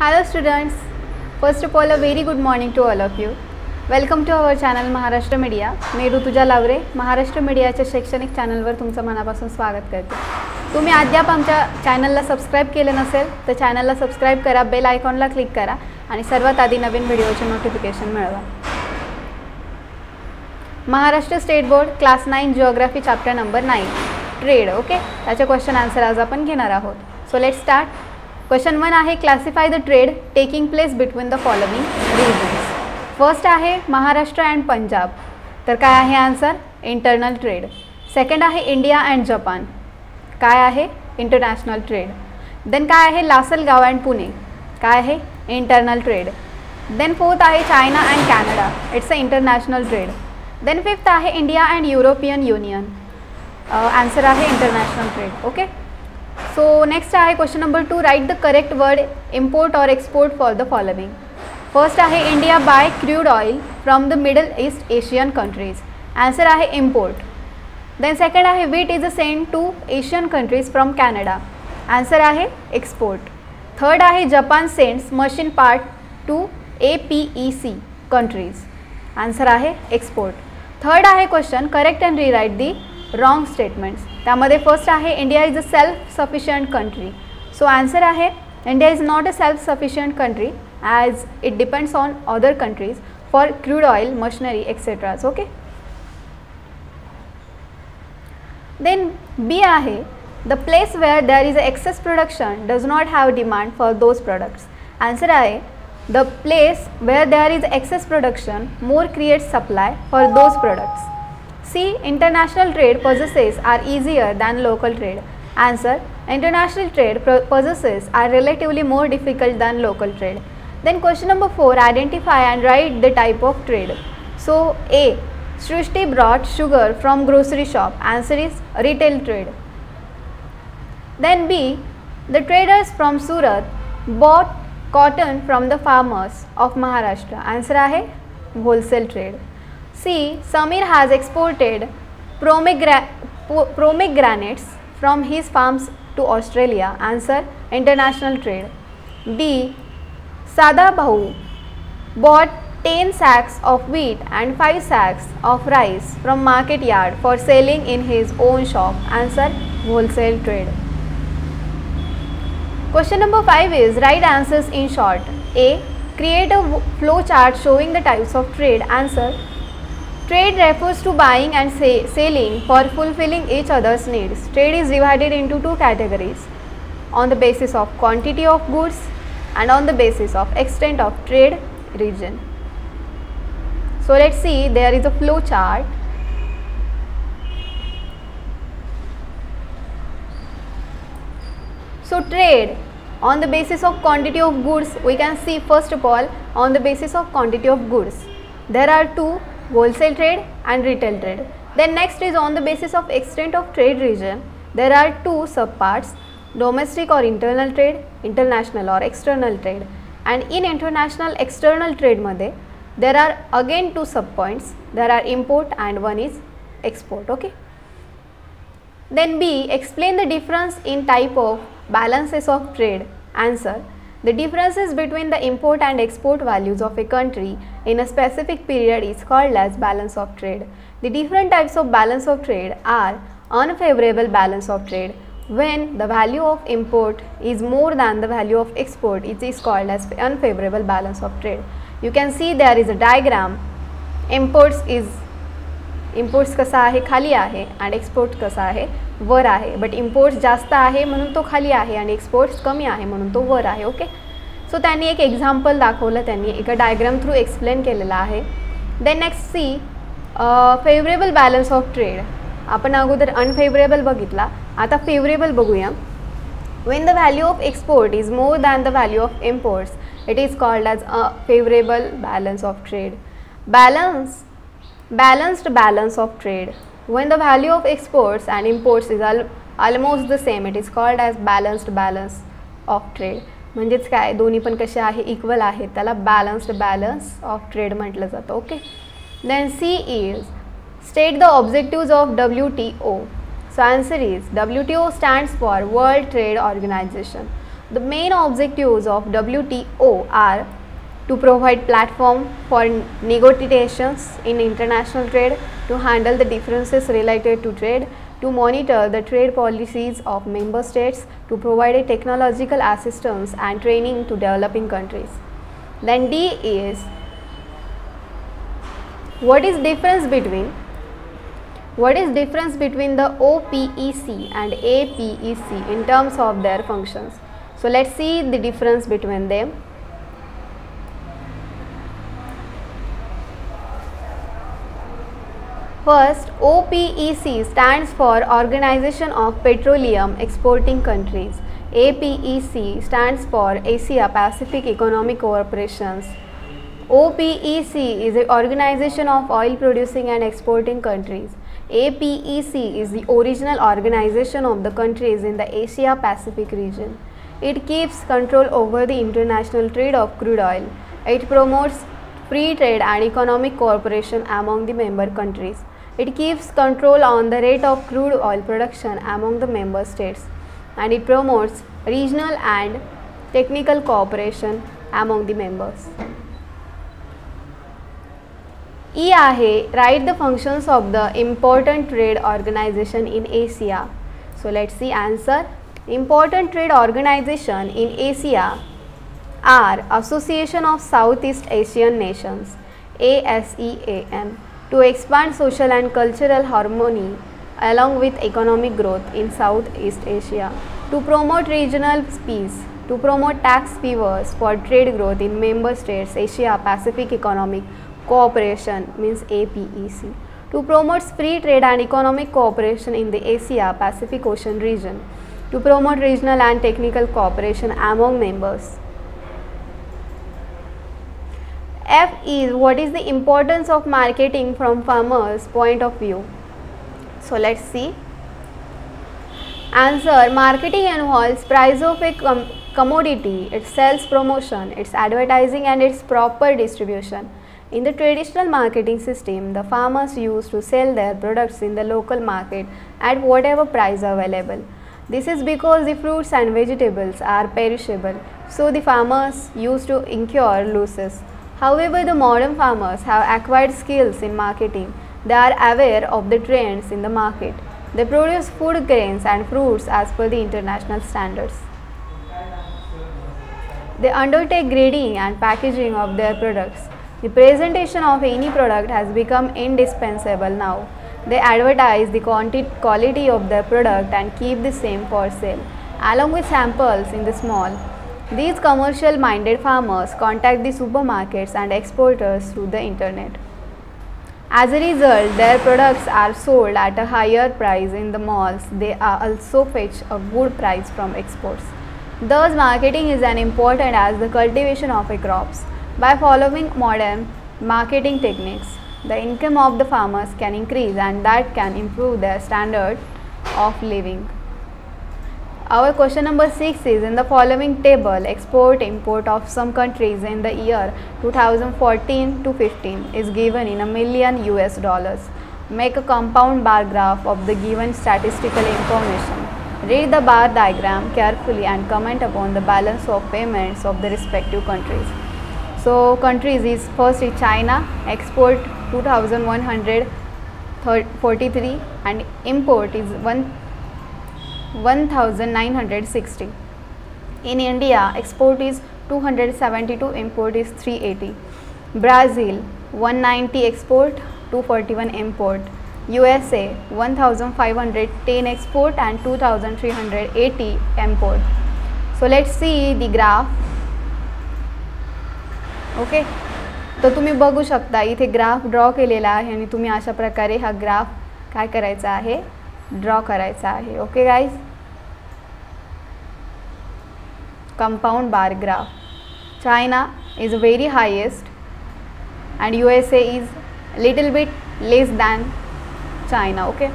Hello students, first of all a very good morning to all of you. Welcome to our channel Maharashtra media. मी ऋतुजा लावरे महाराष्ट्र मीडियाच्या शैक्षणिक चॅनलवर तुमचं मनापासून स्वागत करते. तुम्ही अद्याप आमच्या चॅनलला सबस्क्राइब केले नसेल तर चॅनलला सबस्क्राइब करा, बेल आयकॉनला क्लिक करा आणि सर्वात आधी नवीन व्हिडिओचे नोटिफिकेशन मिळवा. Maharashtra state board class 9 geography chapter number 9 trade. Okay, त्याचे क्वेश्चन आन्सर आज आपण घेणार आहोत. So let's start. क्वेश्चन 1 आहे classify the trade taking place between the following regions. First आहे महाराष्ट्र अँड पंजाब, तर काय आहे आन्सर इंटरनल ट्रेड. सेकंड आहे इंडिया अँड जपान, काय आहे इंटरनॅशनल ट्रेड. देन काय आहे लासलगाव अँड पुणे, काय आहे इंटरनल ट्रेड. देन फोर्थ आहे China and Canada, it's a international trade. Then fifth आहे India and European Union, answer आहे international trade. Okay, so next आहे question number 2. Write the correct word import or export for the following. First आहे India buy crude oil from the Middle East Asian countries, answer आहे import. Then second आहे wheat is send to Asian countries from Canada, answer आहे export. Third आहे Japan sends machine part to APEC countries, answer आहे export. Third आहे question correct and rewrite the wrong statements. त्यामध्ये first आहे India is a self sufficient country, so answer आहे India is not a self sufficient country as it depends on other countries for crude oil, machinery, etc. Okay. Then B आहे the place where there is excess production does not have demand for those products, answer आहे the place where there is excess production more creates supply for those products. C international trade processes are easier than local trade, answer international trade processes are relatively more difficult than local trade. Then question number 4, identify and write the type of trade. So A, Srishti brought sugar from grocery shop, answer is retail trade. Then B, the traders from Surat bought cotton from the farmers of Maharashtra, answer आहे wholesale trade. C, Samir has exported pomegranates from his farms to Australia, answer international trade. D, Sada Bahu bought 10 sacks of wheat and 5 sacks of rice from market yard for selling in his own shop, answer wholesale trade. Question number 5 is write answers in short. A, create a flow chart showing the types of trade, answer trade refers to buying and selling for fulfilling each other's needs. Trade is divided into two categories, on the basis of quantity of goods and on the basis of extent of trade region. So let's see, there is a flow chart. So trade on the basis of quantity of goods, we can see first of all on the basis of quantity of goods there are two, wholesale trade and retail trade. Then next is on the basis of extent of trade region, there are two subparts, domestic or internal trade, international or external trade. And in international external trade मध्ये there are again two subpoints, there are import and one is export. Okay. Then B, explain the difference in type of balances of trade, answer the differences between the import and export values of a country in a specific period is called as balance of trade. The different types of balance of trade are unfavorable balance of trade. When the value of import is more than the value of export, it is called as unfavorable balance of trade. You can see there is a diagram. Imports कसा आहे खाली आहे and exports कसा आहे वर आहे, but imports जास्त आहे म्हणून तो खाली आहे आणि exports कमी आहे म्हणून तो वर आहे. ओके, सो त्यांनी एक एक्झाम्पल दाखवलं, त्यांनी एका डायग्राम थ्रू एक्सप्लेन केलेला आहे. Then next C favourable balance of trade. आपण अगोदर अनफेवरेबल बघितला, आता फेवरेबल बघूया. When the value of export is more than the value of imports, it is called as a favorable balance of trade. Balanced balance of trade. When the value of exports and imports is almost the same, it is called as balanced balance of trade. म्हणजेच काय, दोन्ही पण कसे आहे equal आहेत, त्याला balanced balance of trade म्हटलं जातं. Okay. Then C is state the objectives of WTO. So answer is WTO stands for World Trade Organization. The main objectives of WTO are to provide platform for negotiations in international trade, to handle the differences related to trade, to monitor the trade policies of member states, to provide a technological assistance and training to developing countries. Then D is, what is difference between the OPEC and APEC in terms of their functions? So let's see the difference between them. First, OPEC stands for Organization of Petroleum Exporting Countries. APEC stands for Asia Pacific Economic Corporations. OPEC is the Organization of Oil Producing and Exporting Countries. APEC is the original organization of the countries in the Asia Pacific region. It keeps control over the international trade of crude oil. It promotes free trade and economic cooperation among the member countries. It keeps control on the rate of crude oil production among the member states, and it promotes regional and technical cooperation among the members. E आहे, write the functions of the important trade organization in Asia. So let's see answer. Important trade organization in Asia are Association of Southeast Asian Nations, ASEAN, to expand social and cultural harmony along with economic growth in Southeast Asia, to promote regional peace, to promote tax favors for trade growth in member states, Asia Pacific Economic Cooperation means APEC, to promote free trade and economic cooperation in the Asia Pacific Ocean region, to promote regional and technical cooperation among members. F is, what is the importance of marketing from farmers' point of view? So let's see. Answer, marketing involves price of a commodity, its sales promotion, its advertising and its proper distribution. In the traditional marketing system, the farmers used to sell their products in the local market at whatever price available. This is because the fruits and vegetables are perishable, so the farmers used to incur losses. However, the modern farmers have acquired skills in marketing. They are aware of the trends in the market. They produce food grains and fruits as per the international standards. They undertake grading and packaging of their products. The presentation of any product has become indispensable now. They advertise the quality of their product and keep the same for sale, along with samples in the small. These commercial-minded farmers contact the supermarkets and exporters through the internet. As a result, their products are sold at a higher price in the malls. They also fetch a good price from exports. Thus, marketing is as important as the cultivation of a crops. By following modern marketing techniques, the income of the farmers can increase and that can improve their standard of living. Our question number 6 is, in the following table, export-import of some countries in the year 2014 to 15 is given in $1 million. Make a compound bar graph of the given statistical information. Read the bar diagram carefully and comment upon the balance of payments of the respective countries. So countries is, first is China, export 2143 and import is 1960. In India, export is 272, import is 380. Brazil 190 export, 241 import. USA 1510 export and 2380 import. So let's see the graph. Okay, तर तुम्ही बघू शकता इथे graph draw केलेला आहे आणि तुम्ही अशा प्रकारे हा ग्राफ काय करायचा आहे, ड्रॉ करायचा आहे. Okay guys, compound bar graph. China is very highest and USA is little bit less than China. Okay,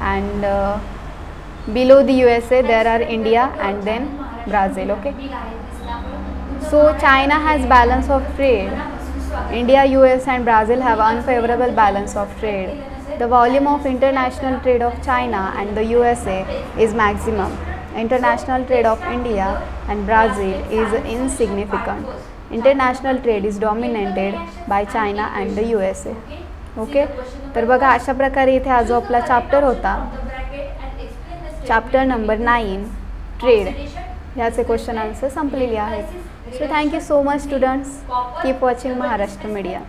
and below the USA there are India and then Brazil. Okay, so China has balance of trade. India, US and Brazil have unfavorable balance of trade. The volume of international trade of China and the USA is maximum. International trade of India and Brazil is insignificant. International trade is dominated by China and the USA. Okay, तर बघा अशा प्रकारे इथे हा जो आपला chapter होता, chapter number 9 trade, ह्याचे क्वेश्चन आन्सर संपलेले आहेत. So thank you so much students. Keep watching Maharashtra media.